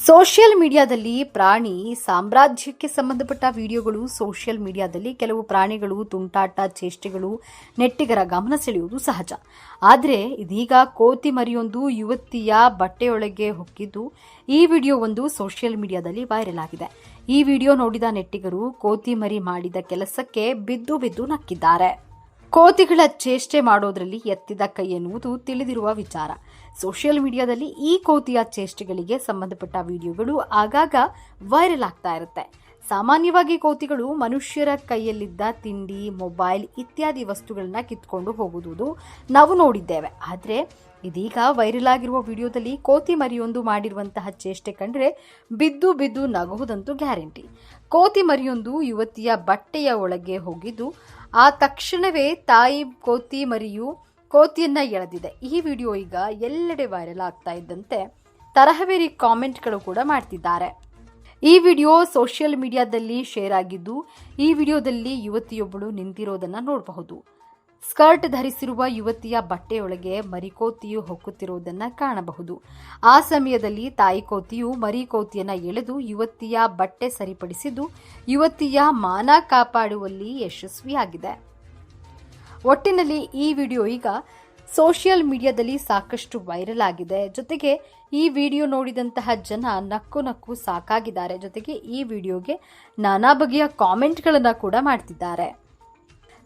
Social ಮೀಡಿಯಾದಲ್ಲಿ ಪ್ರಾಣಿ ಸಾಮ್ರಾಜ್ಯಕ್ಕೆ ಸಂಬಂಧಪಟ್ಟ ವಿಡಿಯೋಗಳು ಸೋಷಿಯಲ್ ಮೀಡಿಯಾದಲ್ಲಿ ಕೆಲವು ಪ್ರಾಣಿಗಳು ತುಂಟಾಟ ಚೇಷ್ಟೆಗಳು ನೆಟ್ಟಿಗರ ಗಮನ ಸೆಳೆಯುವುದು ಸಹಜ. ಆದರೆ ಇದೀಗ ಕೋತಿ ಮರಿಯೊಂದು ಯುವತಿಯ ಬಟ್ಟೆಯೊಳಗೆ ಹೊಕ್ಕಿದ್ದು ಈ ವಿಡಿಯೋ ಒಂದು ಸೋಷಿಯಲ್ ಮೀಡಿಯಾದಲ್ಲಿ ವೈರಲ್ ಆಗಿದೆ. ಈ ವಿಡಿಯೋ ನೋಡಿದ ನೆಟ್ಟಿಗರು ಕೋತಿ ಮರಿ ಮಾಡಿದ ಕೆಲಸಕ್ಕೆ ಬಿದ್ದು ಬಿದ್ದು ನಕ್ಕಿದ್ದಾರೆ. ಕೋತಿಗಳ ಚೇಷ್ಟೆ ಮಾಡೋದ್ರಲ್ಲಿ ಎತ್ತಿದ ಕೈ ಎನ್ನುವುದು ತಿಳಿದಿರುವ ವಿಚಾರ. ಸೋಷಿಯಲ್ ಮೀಡಿಯಾದಲ್ಲಿ ಈ ಕೋತಿಯ ಚೇಷ್ಟೆಗಳಿಗೆ ಸಂಬಂಧಪಟ್ಟ ವಿಡಿಯೋಗಳು ಆಗಾಗ ವೈರಲ್ ಆಗ್ತಾ ಇರುತ್ತೆ. ಸಾಮಾನ್ಯವಾಗಿ ಕೋತಿಗಳು ಮನುಷ್ಯರ ಕೈಯಲ್ಲಿದ್ದ ತಿಂಡಿ, ಮೊಬೈಲ್ ಇತ್ಯಾದಿ ವಸ್ತುಗಳನ್ನ ಕಿತ್ಕೊಂಡು ಹೋಗುವುದು ನಾವು ನೋಡಿದ್ದೇವೆ. ಆದರೆ ಇದೀಗ ವೈರಲ್ ಆಗಿರುವ ವಿಡಿಯೋದಲ್ಲಿ ಕೋತಿ ಮರಿಯೊಂದು ಮಾಡಿರುವಂತಹ ಚೇಷ್ಟೆ ಕಂಡ್ರೆ ಬಿದ್ದು ಬಿದ್ದು ನಗುವುದಂತೂ ಗ್ಯಾರಂಟಿ. ಕೋತಿ ಮರಿಯೊಂದು ಯುವತಿಯ ಬಟ್ಟೆಯ ಒಳಗೆ ಹೋಗಿದ್ದು ಆ ತಕ್ಷಣವೇ ತಾಯಿ ಕೋತಿ ಮರಿಯು ಕೋತಿಯನ್ನ ಎಳೆದಿದೆ. ಈ ವಿಡಿಯೋ ಈಗ ಎಲ್ಲೆಡೆ ವೈರಲ್ ಆಗ್ತಾ ಇದ್ದಂತೆ ತರಹವೇರಿ ಕಾಮೆಂಟ್ಗಳು ಕೂಡ ಮಾಡ್ತಿದ್ದಾರೆ. ಈ ವಿಡಿಯೋ ಸೋಷಿಯಲ್ ಮೀಡಿಯಾದಲ್ಲಿ ಶೇರ್ ಆಗಿದ್ದು ಈ ವಿಡಿಯೋದಲ್ಲಿ ಯುವತಿಯೊಬ್ಬಳು ನಿಂತಿರೋದನ್ನ ನೋಡಬಹುದು. ಸ್ಕರ್ಟ್ ಧರಿಸಿರುವ ಯುವತಿಯ ಬಟ್ಟೆಯೊಳಗೆ ಮರಿಕೋತಿಯು ಹೊಕ್ಕುತ್ತಿರುವುದನ್ನ ಕಾಣಬಹುದು. ಆ ಸಮಯದಲ್ಲಿ ತಾಯಿ ಕೋತಿಯು ಮರಿಕೋತಿಯನ್ನ ಎಳೆದು ಯುವತಿಯ ಬಟ್ಟೆ ಸರಿಪಡಿಸಿದ್ದು ಯುವತಿಯ ಮಾನ ಕಾಪಾಡುವಲ್ಲಿ ಯಶಸ್ವಿಯಾಗಿದೆ. ಒಟ್ಟಿನಲ್ಲಿ ಈ ವಿಡಿಯೋ ಈಗ ಸೋಷಿಯಲ್ ಮೀಡಿಯಾದಲ್ಲಿ ಸಾಕಷ್ಟು ವೈರಲ್ ಆಗಿದೆ. ಜೊತೆಗೆ ಈ ವಿಡಿಯೋ ನೋಡಿದಂತಹ ಜನ ನಕ್ಕು ನಕ್ಕು ಸಾಕಾಗಿದ್ದಾರೆ. ಜೊತೆಗೆ ಈ ವಿಡಿಯೋಗೆ ನಾನಾ ಬಗೆಯ ಕಾಮೆಂಟ್ಗಳನ್ನು ಕೂಡ ಮಾಡ್ತಿದ್ದಾರೆ.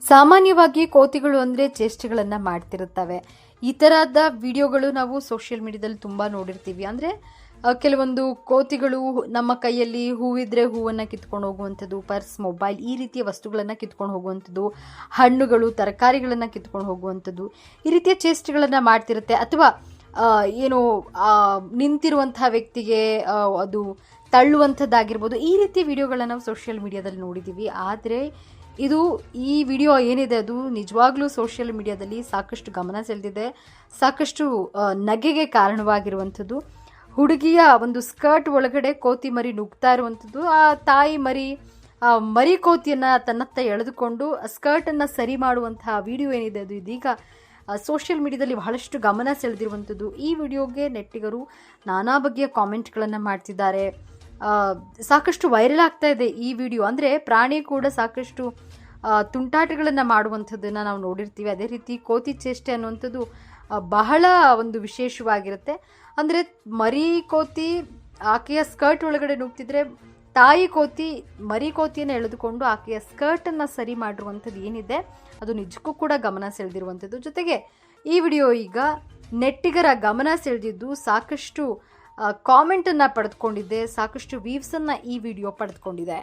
ಸಾಮಾನ್ಯವಾಗಿ ಕೋತಿಗಳು ಅಂದರೆ ಚೇಷ್ಟೆಗಳನ್ನು ಮಾಡ್ತಿರುತ್ತವೆ. ಈ ಥರದ ವಿಡಿಯೋಗಳು ನಾವು ಸೋಷಿಯಲ್ ಮೀಡಿಯಾದಲ್ಲಿ ತುಂಬ ನೋಡಿರ್ತೀವಿ. ಅಂದರೆ ಕೆಲವೊಂದು ಕೋತಿಗಳು ನಮ್ಮ ಕೈಯಲ್ಲಿ ಹೂವಿದ್ರೆ ಹೂವನ್ನು ಕಿತ್ಕೊಂಡು ಹೋಗುವಂಥದ್ದು, ಪರ್ಸ್, ಮೊಬೈಲ್ ಈ ರೀತಿಯ ವಸ್ತುಗಳನ್ನು ಕಿತ್ಕೊಂಡು ಹೋಗುವಂಥದ್ದು, ಹಣ್ಣುಗಳು ತರಕಾರಿಗಳನ್ನು ಕಿತ್ಕೊಂಡು ಹೋಗುವಂಥದ್ದು ಈ ರೀತಿಯ ಚೇಷ್ಟೆಗಳನ್ನು ಮಾಡ್ತಿರುತ್ತೆ. ಅಥವಾ ಏನು ನಿಂತಿರುವಂತಹ ವ್ಯಕ್ತಿಗೆ ಅದು ತಳ್ಳುವಂಥದ್ದಾಗಿರ್ಬೋದು. ಈ ರೀತಿ ವಿಡಿಯೋಗಳನ್ನ ನಾವು ಸೋಷಿಯಲ್ ಮೀಡಿಯಾದಲ್ಲಿ ನೋಡಿದ್ದೀವಿ. ಆದರೆ ಈ ವಿಡಿಯೋ ಏನಿದೆ ಅದು ನಿಜವಾಗ್ಲೂ ಸೋಷಿಯಲ್ ಮೀಡಿಯಾದಲ್ಲಿ ಸಾಕಷ್ಟು ಗಮನ ಸೆಳೆದಿದೆ. ಸಾಕಷ್ಟು ನಗೆಗೆ ಕಾರಣವಾಗಿರುವಂಥದ್ದು. ಹುಡುಗಿಯ ಒಂದು ಸ್ಕರ್ಟ್ ಒಳಗಡೆ ಕೋತಿ ಮರಿ ನುಗ್ತಾ ಇರುವಂಥದ್ದು, ಆ ತಾಯಿ ಮರಿ ಕೋತಿಯನ್ನು ತನ್ನತ್ತ ಎಳೆದುಕೊಂಡು ಸ್ಕರ್ಟನ್ನು ಸರಿ ಮಾಡುವಂತಹ ವಿಡಿಯೋ ಏನಿದೆ ಅದು ಇದೀಗ ಸೋಷಿಯಲ್ ಮೀಡಿಯಾದಲ್ಲಿ ಬಹಳಷ್ಟು ಗಮನ ಸೆಳೆದಿರುವಂಥದ್ದು. ಈ ವಿಡಿಯೋಗೆ ನೆಟ್ಟಿಗರು ನಾನಾ ಬಗೆಯ ಕಾಮೆಂಟ್ಗಳನ್ನು ಮಾಡ್ತಿದ್ದಾರೆ. ಸಾಕಷ್ಟು ವೈರಲ್ ಆಗ್ತಾ ಇದೆ ಈ ವಿಡಿಯೋ. ಅಂದರೆ ಪ್ರಾಣಿ ಕೂಡ ಸಾಕಷ್ಟು ತುಂಟಾಟಗಳನ್ನು ಮಾಡುವಂಥದ್ದನ್ನು ನಾವು ನೋಡಿರ್ತೀವಿ. ಅದೇ ರೀತಿ ಕೋತಿ ಚೇಷ್ಟೆ ಅನ್ನುವಂಥದ್ದು ಬಹಳ ಒಂದು ವಿಶೇಷವಾಗಿರುತ್ತೆ. ಅಂದರೆ ಮರಿ ಕೋತಿ ಆಕೆಯ ಸ್ಕರ್ಟ್ ಒಳಗಡೆ ನುಗ್ತಿದ್ರೆ ತಾಯಿ ಕೋತಿ ಮರಿ ಕೋತಿಯನ್ನು ಎಳೆದುಕೊಂಡು ಆಕೆಯ ಸ್ಕರ್ಟನ್ನು ಸರಿ ಮಾಡಿರುವಂಥದ್ದು ಏನಿದೆ ಅದು ನಿಜಕ್ಕೂ ಕೂಡ ಗಮನ ಸೆಳೆದಿರುವಂಥದ್ದು. ಜೊತೆಗೆ ಈ ವಿಡಿಯೋ ಈಗ ನೆಟ್ಟಿಗರ ಗಮನ ಸೆಳೆದಿದ್ದು ಸಾಕಷ್ಟು ಕಾಮೆಂಟನ್ನು ಪಡೆದುಕೊಂಡಿದೆ, ಸಾಕಷ್ಟು ವ್ಯೂವ್ಸನ್ನು ಈ ವಿಡಿಯೋ ಪಡೆದುಕೊಂಡಿದೆ.